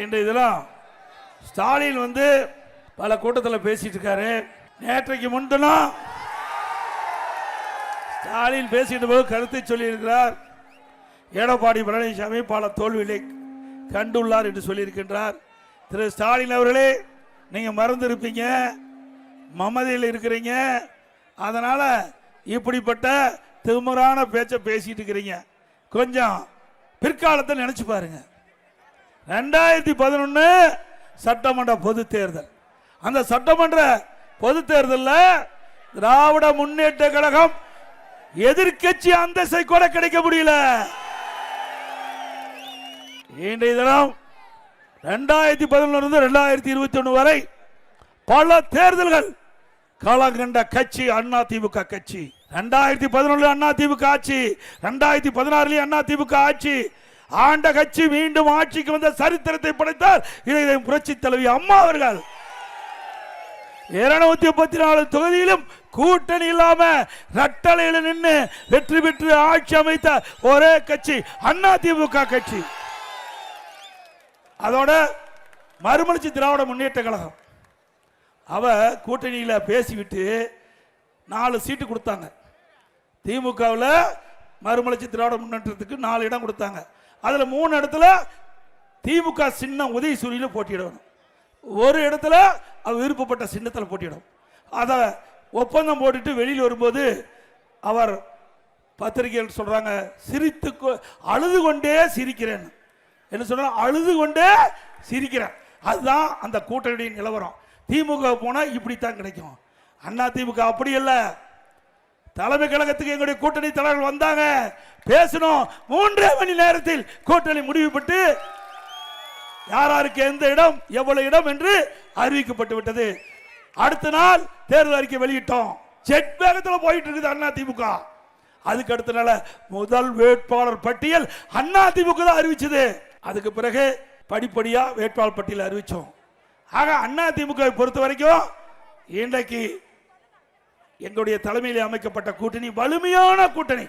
இன்று இதெல்லாம் ஸ்டாலின் வந்து பல கூட்டத்தில் பேசிட்டு இருக்காரு. நேற்றைக்கு முன்தினம் ஸ்டாலின் பேசிட்டு போது கருத்தை சொல்லியிருக்கிறார். எடப்பாடி பழனிசாமி பல தோல்விகளை கண்டுள்ளார் என்று சொல்லியிருக்கின்றார். திரு ஸ்டாலின் அவர்களே, நீங்க மறந்துருப்பீங்க, மமதையில் இருக்கிறீங்க, அதனால இப்படிப்பட்ட திமுறான பேச்சை பேசிட்டு இருக்கிறீங்க. கொஞ்சம் பிற்காலத்தை நினைச்சு பாருங்க. 2011 சட்டமன்ற பொது தேர்தல், அந்த சட்டமன்ற பொது தேர்தலில் திராவிட முன்னேற்ற கழகம் எதிர்கட்சி அந்தஸ்தை கூட கிடைக்க முடியல. இன்றைய தினம் 2011 2021 வரை பல தேர்தல்கள் களம் கண்ட கட்சி அதிமுக கட்சி. 2011 அதிமுக ஆட்சி, 2016 அதிமுக ஆட்சி, ஆண்ட கட்சி மீண்டும் ஆட்சிக்கு வந்த சரித்திரத்தை படைத்தார் இதை புரட்சி தலைவி அம்மா அவர்கள். 234 தொகுதியிலும் கூட்டணி இல்லாம ரட்டளையில் நின்று வெற்றி பெற்று ஆட்சி அமைத்த ஒரே கட்சி அதிமுக கட்சி. அதோட மறுமலர்ச்சி திராவிட முன்னேற்ற கழகம் அவ கூட்டணியில பேசிவிட்டு 4 சீட்டு கொடுத்தாங்க. திமுகவில் மறுமலர்ச்சி திராவிட முன்னேற்றத்துக்கு 4 இடம் கொடுத்தாங்க. அதுல 3 இடத்துல திமுக சின்னம் உதயசூரியில் போட்டியிடணும், ஒரு இடத்துல அவர் விருப்பப்பட்ட சின்னத்தில் போட்டியிடும். அதை ஒப்பந்தம் போட்டுட்டு வெளியில் வரும்போது அவர் பத்திரிகைகள் சொல்றாங்க, சிரித்து அழுது கொண்டே சிரிக்கிறேன். என்ன சொல்ற? அழுது கொண்டே சிரிக்கிறேன். அதுதான் அந்த கூட்டணியின் நிலவரம். திமுக போனா இப்படித்தான் கிடைக்கும். அண்ணா திமுக அப்படி இல்ல. தலைமை கழகத்துக்கு எங்களுடைய கூட்டணி தலைவர்கள் வந்தாங்க, பேசணும். 3 மணி நேரத்தில் கூட்டணி முடிவுபட்டு யாராருக்கு எந்த இடம் எவ்வளவு இடம் என்று அறிவிக்கப்பட்டு விட்டது. அடுத்த நாள் தேர்தல் அறிக்கை வெளியிட்டோம். ஜெட் வேகத்தில் போயிட்டு இருக்குது அண்ணா திமுக. அதுக்கு அடுத்த நாள் முதல் வேட்பாளர் பட்டியல் அண்ணா திமுக தான் அறிவிச்சது. அதுக்கு பிறகு படிப்படியா வேட்பாளர் பட்டியல் அறிவிச்சோம். ஆக அண்ணா திமுக பொறுத்த வரைக்கும் இன்றைக்கு எங்களுடைய தலைமையில் அமைக்கப்பட்ட கூட்டணி வலிமையான கூட்டணி.